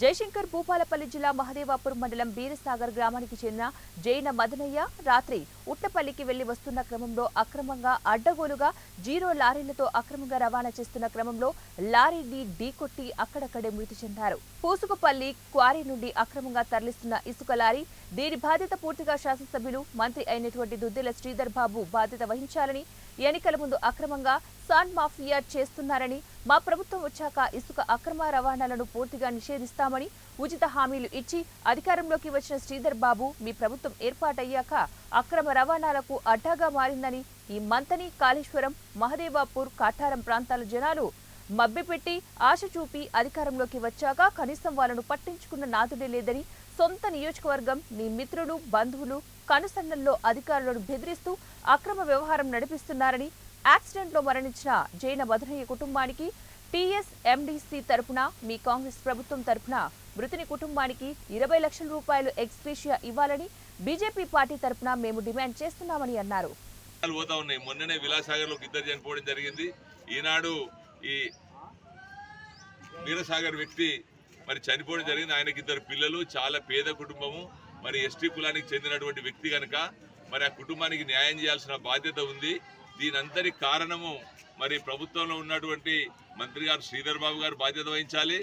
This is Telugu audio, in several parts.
జయశంకర్ భూపాలపల్లి జిల్లా మహదేవాపూర్ మండలం బీరసాగర్ గ్రామానికి చెందిన జైన మదనయ్య రాత్రి ఉట్టపల్లికి వెళ్లి వస్తున్న క్రమంలో అక్రమంగా అడ్డగోలుగా జీరో లారీలతో అక్రమంగా రవాణా చేస్తున్న క్రమంలో లారీని ఢీకొట్టి అక్కడక్కడే మృతి చెందారు. పూసుకుపల్లి క్వారీ నుండి అక్రమంగా తరలిస్తున్న ఇసుక లారీ దీని బాధ్యత పూర్తిగా శాసనసభ్యులు మంత్రి అయినటువంటి దుద్దిల శ్రీధర్ బాబు బాధ్యత వహించాలని, ఎన్నికల ముందు అక్రమంగా సాండ్ మాఫియా చేస్తున్నారని, మా ప్రభుత్వం వచ్చాక ఇసుక అక్రమ రవాణాలను పూర్తిగా నిషేధిస్తామని ఉచిత హామీలు ఇచ్చి అధికారంలోకి వచ్చిన శ్రీధర్ బాబు మీ ప్రభుత్వం ఏర్పాటయ్యాక అక్రమ రవాణాలకు అడ్డాగా మారిందని, ఈ మంతని, కాళేశ్వరం, మహదేవాపూర్, కాటారం ప్రాంతాల జనాలు మభ్యపెట్టి ఆశ చూపి అధికారంలోకి వచ్చాక కనీసం వాళ్ళను పట్టించుకున్న నాదుడే లేదని, సొంత నియోజకవర్గం నీ మిత్రులు, బంధువులు కనుసన్నల్లో అధికారులను బెదిరిస్తూ అక్రమ వ్యవహారం నడిపిస్తున్నారని, యాక్సిడెంట్లో మరణించిన జైన మదనయ్య కుటుంబానికి టీఎస్ఎండీసీ తరపున మీ కాంగ్రెస్ ప్రభుత్వం తరపున మృతుని కుటుంబానికి 20 లక్షల రూపాయలు ఎక్స్గ్రేషియా ఇవ్వాలని బీజేపీ పార్టీ తరపున మేము డిమాండ్ చేస్తున్నామని అన్నారు. మొన్ననే విలాసాగర్లో ఇద్దరు చనిపోవడం జరిగింది. ఈనాడు ఈ వీరసాగర్ వ్యక్తి మరి చనిపోవడం జరిగింది. ఆయనకి ఇద్దరు పిల్లలు, చాలా పేద కుటుంబము, మరి ఎస్టీ కులానికి చెందినటువంటి వ్యక్తి కనుక మరి ఆ కుటుంబానికి న్యాయం చేయాల్సిన బాధ్యత ఉంది. దీనంతటి కారణము మరి ప్రభుత్వంలో ఉన్నటువంటి మంత్రి గారు శ్రీధర్ బాబు గారు బాధ్యత వహించాలి.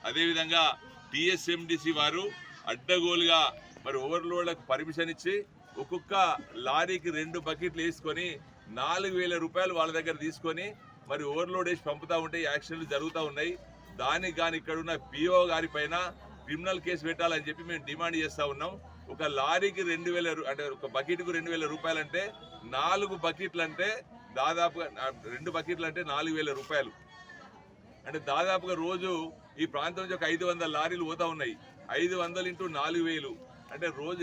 అదేవిధంగా టీఎస్ఎండిసి వారు అడ్డగోలుగా మరి ఓవర్లోడ్లకు పర్మిషన్ ఇచ్చి ఒక్కొక్క లారీకి 2 బకెట్లు వేసుకొని 4,000 రూపాయలు వాళ్ళ దగ్గర తీసుకొని మరి ఓవర్లోడ్ వేసి పంపుతూ ఉంటే యాక్సిడెంట్లు జరుగుతూ ఉన్నాయి. దానికి కానీ ఇక్కడ ఉన్న పిఓ గారి పైన క్రిమినల్ కేసు పెట్టాలని చెప్పి మేము డిమాండ్ చేస్తూ ఉన్నాం. ఒక లారీకి 2,000 అంటే ఒక బకెట్కు 2,000 రూపాయలు అంటే 4 బకెట్లు అంటే దాదాపుగా 2 బకెట్లు అంటే 4,000 రూపాయలు. అంటే దాదాపుగా రోజు ఈ ప్రాంతం నుంచి ఒక 500 లారీలు పోతా ఉన్నాయి. 500 × 4,000 అంటే రోజు